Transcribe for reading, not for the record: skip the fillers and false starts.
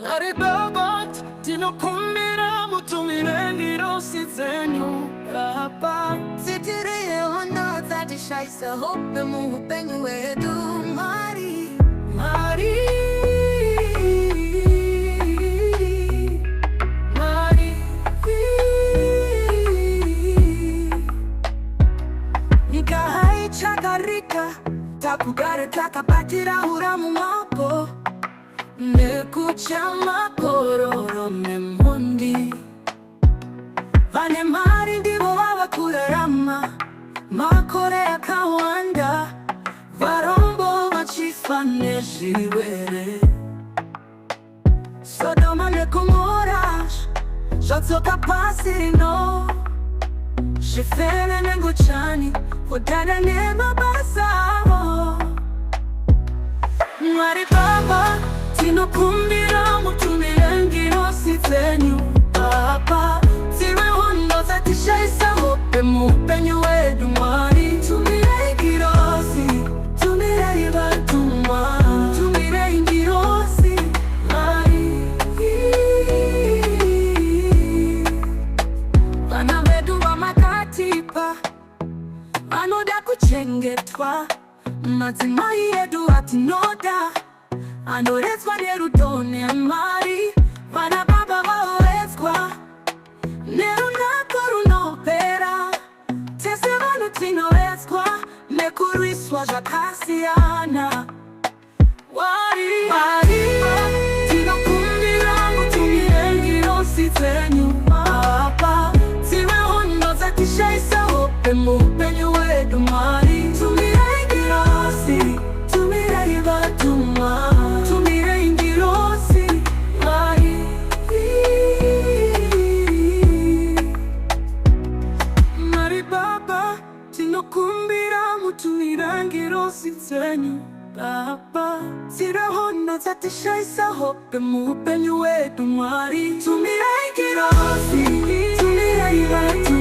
Aribabat, tinokumbira mutumire ndirosi dzenyu Baba. Titiriye hono zatishaisa hope muupenyu wetu Mari Mari, Mari, Nikahai chakarika Takugare takapatira huramu mapo nekucha makororo memundi Vane Mari ndivo wavakurarama Makore akawanda varombo vachifane zvirwere Sodoma neGomora Zvadzoka pasi rino zvifeve nenguchani Kudhana nemabasa avo Mwari Baba, tinokumbira mutumire ndirosi dzenyu Baba. Tirwe hondo zatishaisa hope muupenyu wedu Mwari Tumire ngirosi, tumire ivatuma, Tumire ngirosi Mari. Vana vedu vamakatipa Vanoda kuchengetwa Madzimai edu atinoda Anoretswa nerudo neMwari Vana baba vaoretswa nerunako runopera Tese vanhu tinoretswa nekurwiswa zvakasiyana Mwari, tinokumbira mutumire ngirosi dzenyu Baba. Tirwe hondo zatishaisa hope muupenyu wedu Mwari Tumire ngirosi, tumire ivatuma, Tumire ngirosi Mari. Mari Baba, tinokumbira mutumire ngirosi dzenyu Baba. Tirwe hondo zatishaisa hope muupenyu wedu Mwari Tumire ngirosi, tumire ivatuma